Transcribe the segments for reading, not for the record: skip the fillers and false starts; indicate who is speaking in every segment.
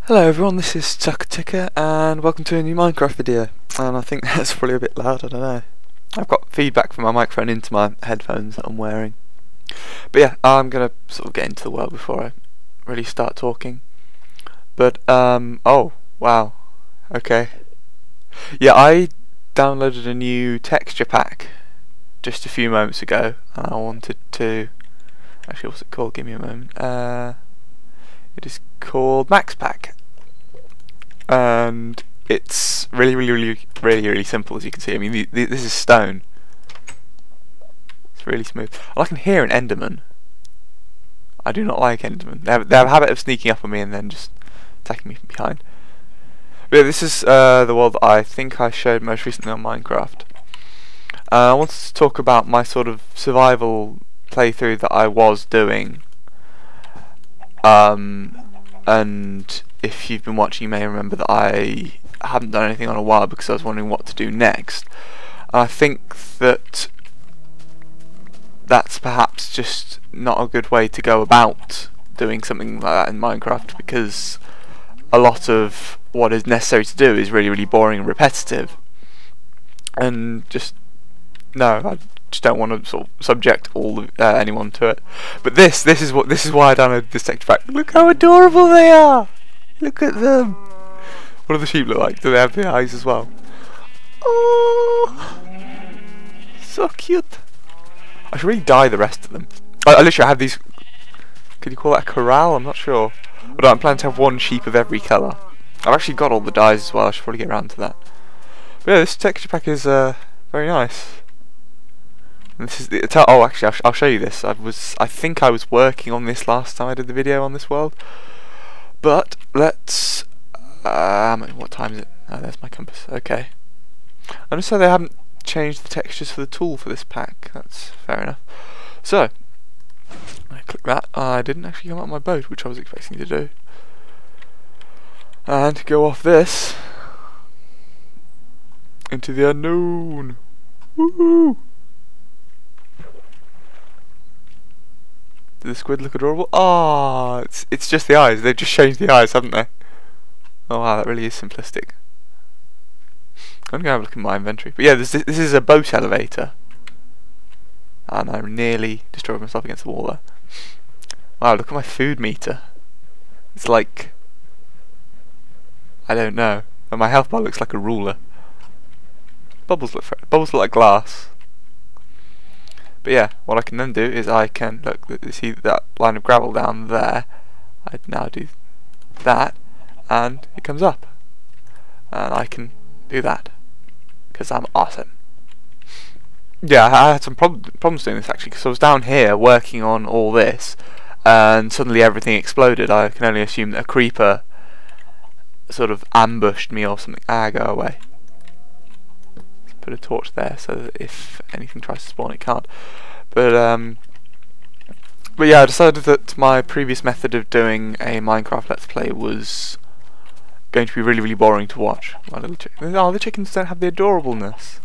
Speaker 1: Hello everyone, this is TuckerTicker and welcome to a new Minecraft video. And I think that's probably a bit loud, I don't know. I've got feedback from my microphone into my headphones that I'm wearing. But yeah, I'm gonna sort of get into the world before I really start talking. But oh wow, okay. Yeah, I downloaded a new texture pack just a few moments ago and I wanted to, actually what's it called, give me a moment. It is called MaxPack, and it's really simple, as you can see. I mean, this is stone. It's really smooth. I can hear an Enderman. I do not like Endermen. They have a habit of sneaking up on me and then just attacking me from behind. But yeah, this is the world that I think I showed most recently on Minecraft. I wanted to talk about my sort of survival playthrough that I was doing. And if you've been watching, you may remember that I haven't done anything on a while because I was wondering what to do next. And I think that that's perhaps just not a good way to go about doing something like that in Minecraft, because a lot of what is necessary to do is really boring and repetitive. And just no, I just don't want to sort of subject anyone to it. But this is why I downloaded this texture pack. Look how adorable they are. Look at them. What do the sheep look like? Do they have the eyes as well? Oh, so cute. I should really dye the rest of them. I literally have these. Could you call that a corral? I'm not sure. But no, I'm planning to have one sheep of every colour. I've actually got all the dyes as well. I should probably get around to that. But yeah, this texture pack is very nice. And this is the, oh, actually, I'll show you this. I think I was working on this last time I did the video on this world. But let's. What time is it? Oh, there's my compass. Okay. I just said they haven't changed the textures for the tool for this pack. That's fair enough. So I click that. I didn't actually come out my boat, which I was expecting to do. And go off this into the unknown. Woohoo! Did the squid look adorable? Ah, it's just the eyes. They've just changed the eyes, haven't they? Oh wow, that really is simplistic. I'm gonna have a look in my inventory. But yeah, this is a boat elevator, and I nearly destroyed myself against the wall there. Wow, look at my food meter. It's like, I don't know. And my health bar looks like a ruler. Bubbles look like glass. But yeah, what I can then do is I can look. See that line of gravel down there? I'd now do that, and it comes up, and I can do that because I'm awesome. Yeah, I had some problems doing this actually, because I was down here working on all this, and suddenly everything exploded. I can only assume that a creeper sort of ambushed me or something. Ah, go away. Put a torch there so that if anything tries to spawn it can't. But yeah, I decided that my previous method of doing a Minecraft Let's Play was going to be really boring to watch. My little chicken. Oh, the chickens don't have the adorableness.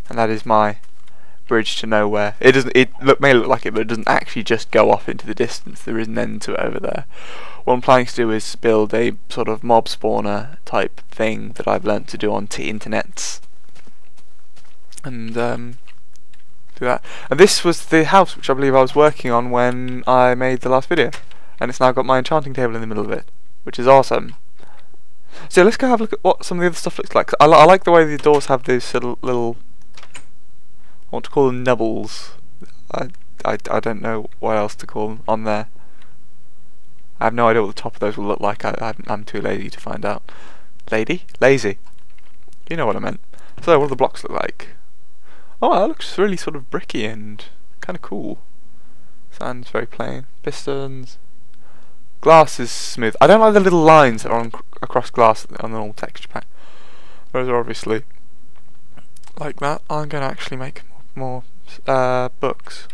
Speaker 1: And that is my bridge to nowhere. It doesn't. May look like it, but it doesn't actually just go off into the distance. There is an end to it over there. What I'm planning to do is build a sort of mob spawner type thing that I've learnt to do on internets. And do that. And this was the house which I believe I was working on when I made the last video, and it's now got my enchanting table in the middle of it, which is awesome. So let's go have a look at what some of the other stuff looks like. I like the way the doors have these little I want to call them nubbles. I don't know what else to call them on there. I have no idea what the top of those will look like. I'm too lazy to find out. Lazy. You know what I meant. So what do the blocks look like? Oh, that looks really sort of bricky and kind of cool. Sand's very plain. Pistons. Glass is smooth. I don't like the little lines that are across glass on the old texture pack. Those are obviously like that. I'm going to actually make more books,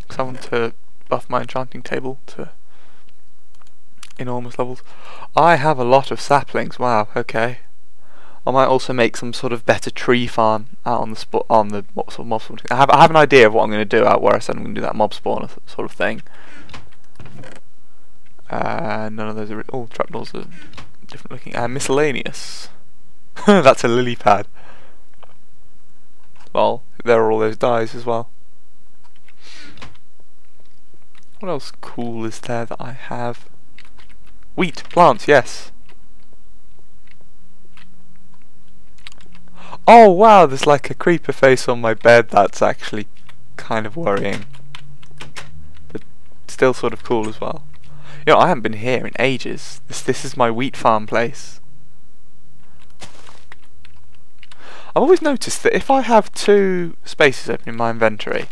Speaker 1: because I want to buff my enchanting table to enormous levels. I have a lot of saplings. Wow. Okay. I might also make some sort of better tree farm out on the sort of mob spawn. I have an idea of what I'm going to do out where I said I'm going to do that mob spawner sort of thing. None of those are... all trapdoors are different looking. Miscellaneous. That's a lily pad. Well, there are all those dies as well. What else cool is there that I have? Wheat, plants, yes. Oh wow, there's like a creeper face on my bed. That's actually kind of worrying, but still sort of cool as well. You know, I haven't been here in ages. This is my wheat farm place. I've always noticed that if I have two spaces open in my inventory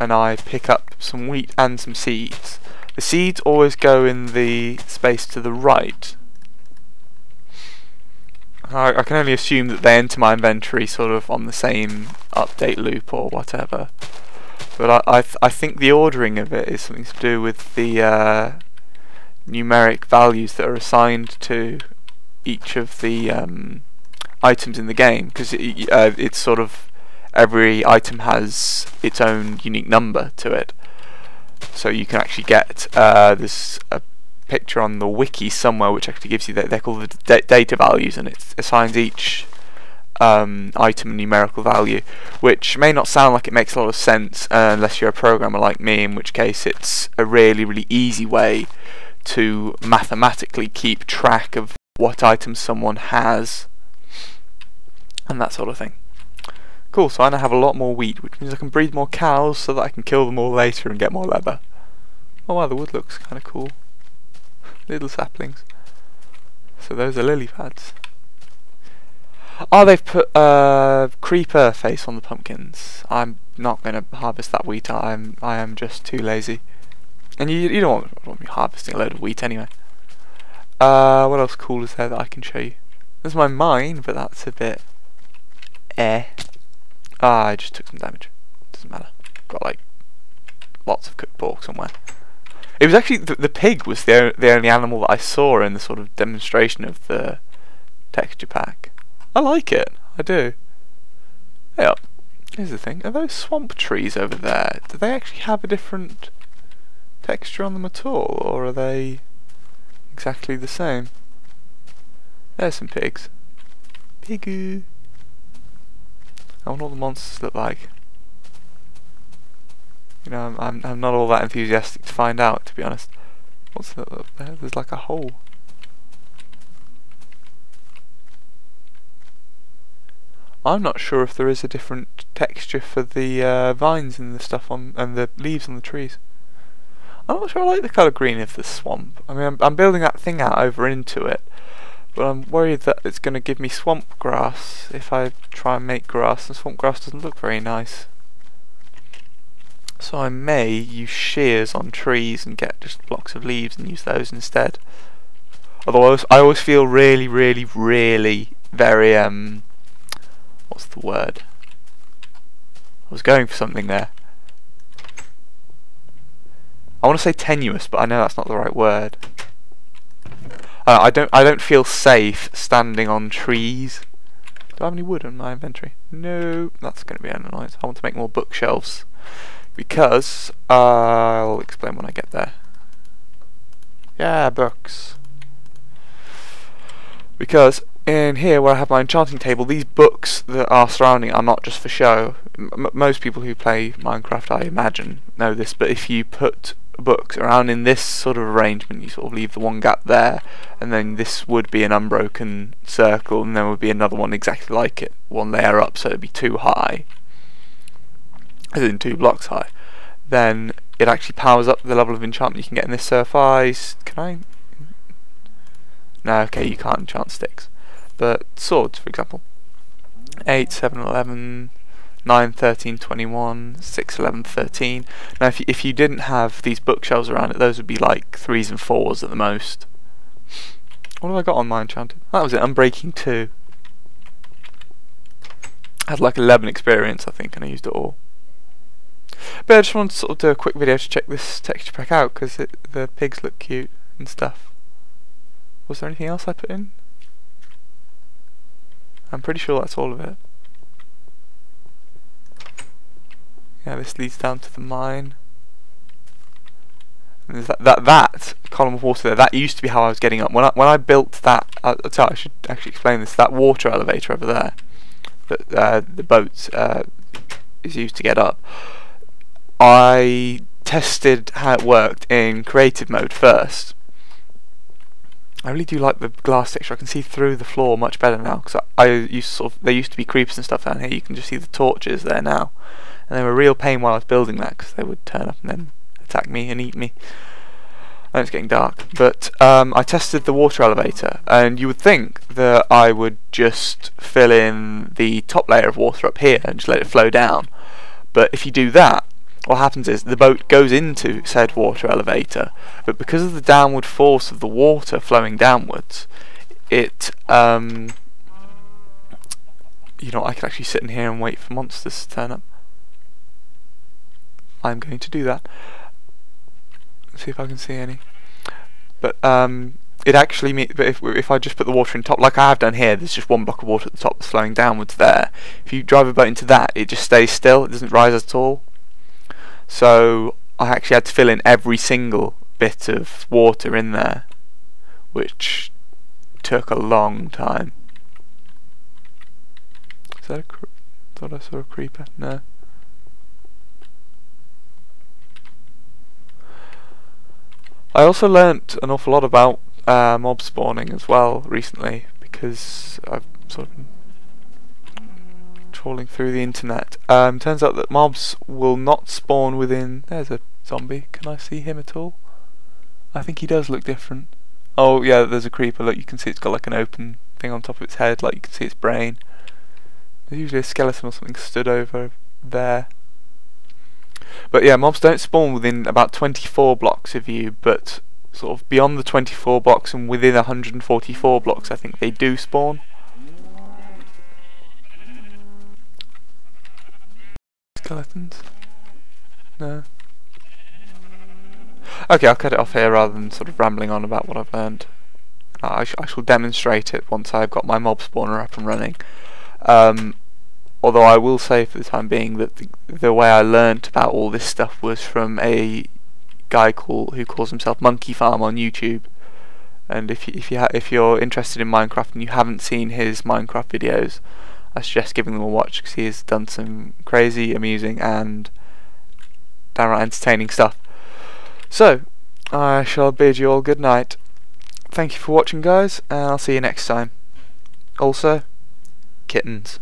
Speaker 1: and I pick up some wheat and some seeds, the seeds always go in the space to the right. I can only assume that they enter my inventory sort of on the same update loop or whatever. But I think the ordering of it is something to do with the numeric values that are assigned to each of the items in the game, because it's sort of every item has its own unique number to it. So you can actually get this picture on the wiki somewhere which actually gives you they're called the data values, and it assigns each item a numerical value, which may not sound like it makes a lot of sense unless you're a programmer like me, in which case it's a really easy way to mathematically keep track of what items someone has and that sort of thing. Cool, so I now have a lot more wheat, which means I can breed more cows so that I can kill them all later and get more leather. Oh wow, the wood looks kind of cool. Little saplings. So those are lily pads. Oh, they've put creeper face on the pumpkins. I'm not going to harvest that wheat. I am just too lazy. And you don't want me harvesting a load of wheat anyway. What else cool is there that I can show you? There's my mine, but that's a bit I just took some damage. Doesn't matter. Got like lots of cooked pork somewhere. It was actually the pig was the only animal that I saw in the sort of demonstration of the texture pack. I like it. I do. Hey up. Here's the thing. Are those swamp trees over there? Do they actually have a different texture on them at all, or are they exactly the same? There's some pigs. Piguuuu. I wonder what the monsters look like. You know, I'm not all that enthusiastic to find out, to be honest. What's that up there? There's like a hole. I'm not sure if there is a different texture for the vines and the stuff on and the leaves on the trees. I'm not sure I like the colour green of the swamp. I mean, I'm building that thing out over into it, but I'm worried that it's going to give me swamp grass if I try and make grass, and swamp grass doesn't look very nice. So I may use shears on trees and get just blocks of leaves and use those instead. Although I always feel really very what's the word? I was going for something there. I want to say tenuous, but I know that's not the right word. I don't feel safe standing on trees. Do I have any wood in my inventory? No, that's going to be an annoyance. I want to make more bookshelves because I'll explain when I get there. Yeah, books. Because in here where I have my enchanting table, these books that are surrounding it are not just for show. Most people who play Minecraft, I imagine, know this, but if you put books around in this sort of arrangement, you sort of leave the one gap there, and then this would be an unbroken circle, and there would be another one exactly like it, one layer up, so it'd be too high, as in 2 blocks high. Then it actually powers up the level of enchantment you can get in this surface. Can I? No, okay, you can't enchant sticks. But swords, for example. 8, 7, 11, 9, 13, 21, 6, 11, 13. Now if you didn't have these bookshelves around it, those would be like 3s and 4s at the most. What have I got on my enchanted? That was it, Unbreaking 2. I had like 11 experience, I think, and I used it all. But I just wanted to sort of do a quick video to check this texture pack out, because the pigs look cute and stuff. Was there anything else I put in? I'm pretty sure that's all of it. Yeah, this leads down to the mine. And there's that column of water there, that used to be how I was getting up. When I built that, so I should actually explain this. That water elevator over there, that the boat is used to get up. I tested how it worked in creative mode first. I really do like the glass texture. I can see through the floor much better now, because there used to be creepers and stuff down here. You can just see the torches there now, and they were a real pain while I was building that, because they would turn up and then attack me and eat me. And it's getting dark. But I tested the water elevator, and you would think that I would just fill in the top layer of water up here and just let it flow down. But if you do that, what happens is the boat goes into said water elevator, but because of the downward force of the water flowing downwards, it you know, I could actually sit in here and wait for monsters to turn up. I'm going to do that. Let's see if I can see any. But it actually but if I just put the water in top, like I have done here, there's just one block of water at the top that's flowing downwards there. If you drive a boat into that, it just stays still, it doesn't rise at all. So I actually had to fill in every single bit of water in there, which took a long time. Is that thought I saw a creeper? No. I also learnt an awful lot about mob spawning as well recently, because I've sort of been trawling through the internet. Turns out that mobs will not spawn within... There's a zombie. Can I see him at all? I think he does look different. Oh yeah, there's a creeper. Look, you can see it's got like an open thing on top of its head, like you can see its brain. There's usually a skeleton or something stood over there. But yeah, mobs don't spawn within about 24 blocks of you, but sort of beyond the 24 blocks and within 144 blocks I think they do spawn. Skeletons? No. Okay, I'll cut it off here rather than sort of rambling on about what I've learned. I shall demonstrate it once I've got my mob spawner up and running. Although I will say for the time being that the way I learnt about all this stuff was from a guy who calls himself Monkey Farm on YouTube. And if you're interested in Minecraft and you haven't seen his Minecraft videos, I suggest giving them a watch, because he has done some crazy, amusing and downright entertaining stuff. So, I shall bid you all good night. Thank you for watching, guys, and I'll see you next time. Also, kittens.